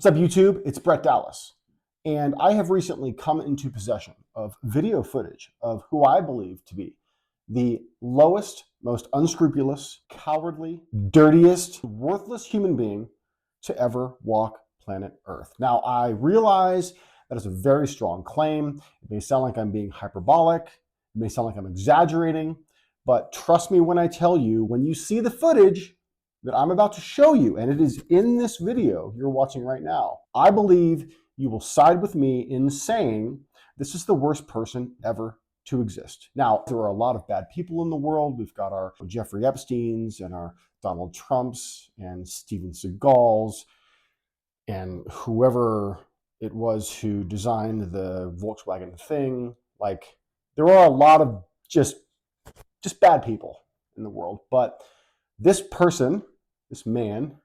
What's up, YouTube? It's Brett Dallas, and I have recently come into possession of video footage of who I believe to be the lowest, most unscrupulous, cowardly, dirtiest, worthless human being to ever walk planet Earth. Now, I realize that is a very strong claim. It may sound like I'm being hyperbolic. It may sound like I'm exaggerating, but trust me when I tell you, when you see the footage that I'm about to show you, and it is in this video you're watching right now, I believe you will side with me in saying this is the worst person ever to exist. Now, there are a lot of bad people in the world. We've got our Jeffrey Epsteins and our Donald Trumps and Steven Seagals and whoever it was who designed the Volkswagen thing. Like, there are a lot of just bad people in the world, but this person, this man,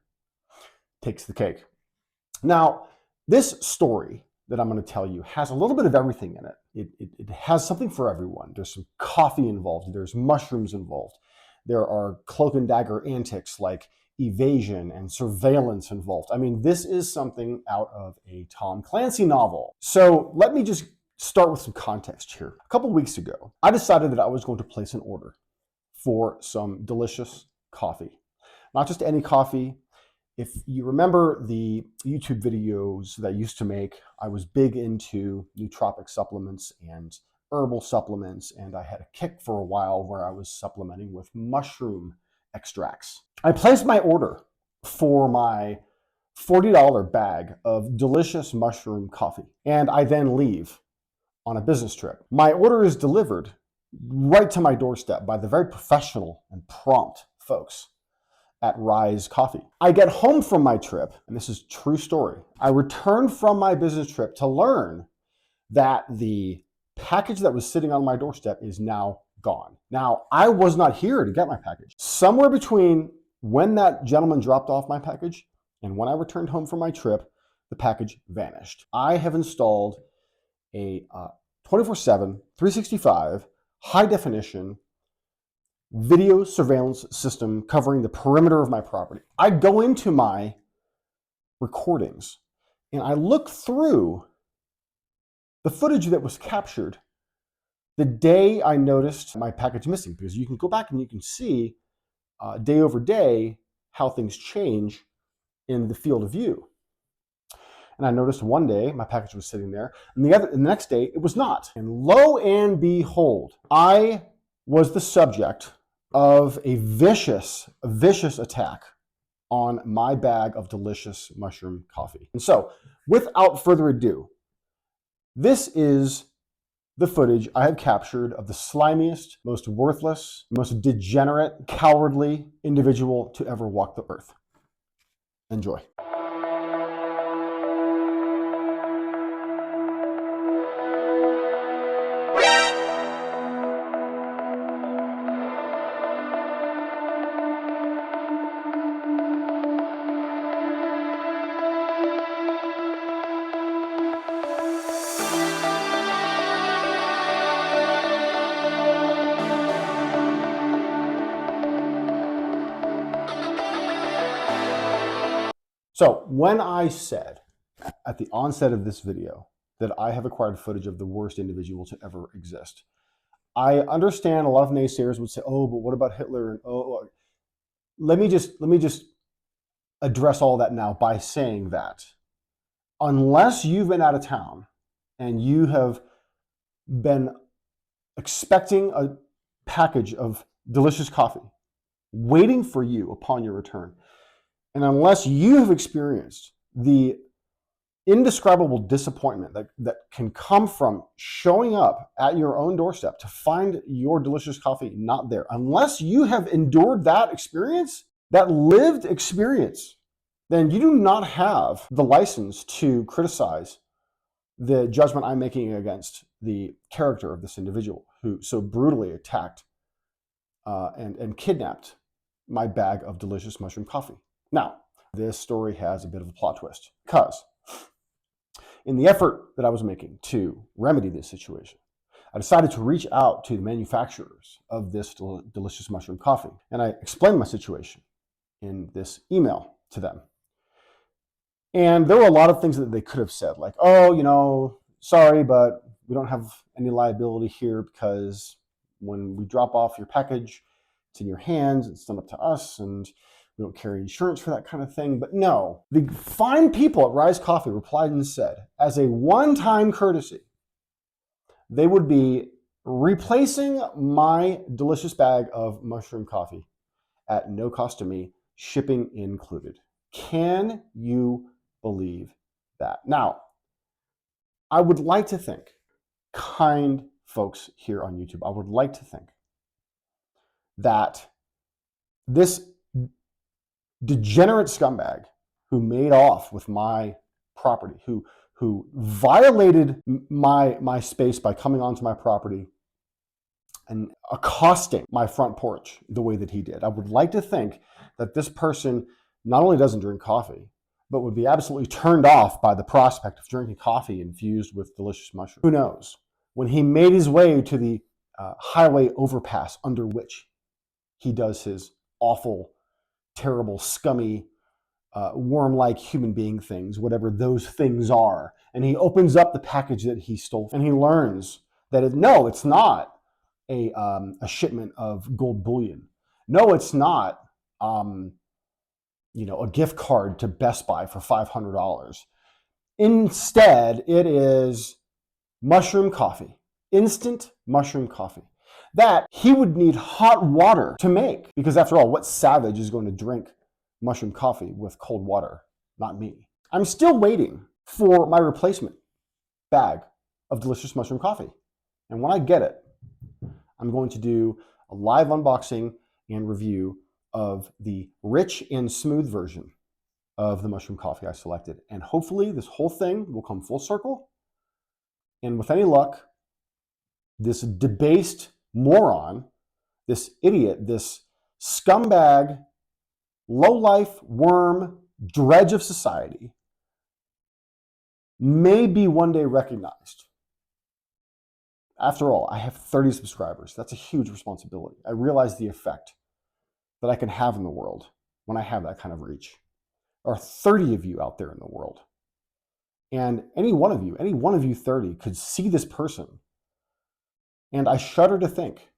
takes the cake. Now, this story that I'm going to tell you has a little bit of everything in it. It has something for everyone. There's some coffee involved. There's mushrooms involved. There are cloak and dagger antics like evasion and surveillance involved. I mean, this is something out of a Tom Clancy novel. So let me just start with some context here. A couple weeks ago, I decided that I was going to place an order for some delicious coffee. Not just any coffee. If you remember the YouTube videos that I used to make, I was big into nootropic supplements and herbal supplements, and I had a kick for a while where I was supplementing with mushroom extracts. I placed my order for my $40 bag of delicious mushroom coffee, and I then leave on a business trip. My order is delivered right to my doorstep by the very professional and prompt folks at Rise Coffee. I get home from my trip, and this is a true story. I returned from my business trip to learn that the package that was sitting on my doorstep is now gone. Now, I was not here to get my package. Somewhere between when that gentleman dropped off my package and when I returned home from my trip, the package vanished. I have installed a 24/7, 365, high definition video surveillance system covering the perimeter of my property. I go into my recordings and I look through the footage that was captured the day I noticed my package missing, because you can go back and you can see day over day how things change in the field of view. And I noticed one day my package was sitting there, and the next day it was not. And lo and behold, I was the subject of a vicious attack on my bag of delicious mushroom coffee. And so, without further ado, this is the footage I have captured of the slimiest, most worthless, most degenerate, cowardly individual to ever walk the earth. Enjoy. So when I said at the onset of this video that I have acquired footage of the worst individual to ever exist, I understand a lot of naysayers would say, "Oh, but what about Hitler?" And let me just address all that now by saying that unless you've been out of town and you have been expecting a package of delicious coffee waiting for you upon your return, and unless you have experienced the indescribable disappointment that can come from showing up at your own doorstep to find your delicious coffee not there, unless you have endured that experience, that lived experience, then you do not have the license to criticize the judgment I'm making against the character of this individual who so brutally attacked and kidnapped my bag of delicious mushroom coffee. Now, this story has a bit of a plot twist because in the effort that I was making to remedy this situation, I decided to reach out to the manufacturers of this delicious mushroom coffee. And I explained my situation in this email to them. And there were a lot of things that they could have said, like, oh, sorry, but we don't have any liability here because when we drop off your package, it's in your hands, it's not up to us, and we don't carry insurance for that kind of thing. But no, the fine people at Rise Coffee replied and said, as a one-time courtesy, they would be replacing my delicious bag of mushroom coffee at no cost to me, shipping included. Can you believe that? Now, I would like to think, kind folks here on YouTube, I would like to think that this degenerate scumbag who made off with my property, who violated my space by coming onto my property and accosting my front porch the way that he did, I would like to think that this person not only doesn't drink coffee, but would be absolutely turned off by the prospect of drinking coffee infused with delicious mushrooms. Who knows? When he made his way to the highway overpass under which he does his awful, terrible, scummy, worm-like human being things, whatever those things are, and he opens up the package that he stole, and he learns that it's not a shipment of gold bullion. No, it's not a gift card to Best Buy for $500. Instead, it is mushroom coffee, instant mushroom coffee that he would need hot water to make. Because after all, what savage is going to drink mushroom coffee with cold water? Not me. I'm still waiting for my replacement bag of delicious mushroom coffee. And when I get it, I'm going to do a live unboxing and review of the rich and smooth version of the mushroom coffee I selected. And hopefully this whole thing will come full circle. And with any luck, this debased moron, this idiot, this scumbag, lowlife, worm, dredge of society may be one day recognized. After all, I have 30 subscribers. That's a huge responsibility. I realize the effect that I can have in the world when I have that kind of reach. There are 30 of you out there in the world. And any one of you 30 could see this person. And I shudder to think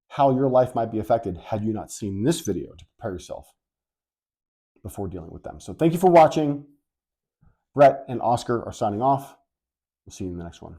how your life might be affected had you not seen this video to prepare yourself before dealing with them. So thank you for watching. Brett and Oscar are signing off. We'll see you in the next one.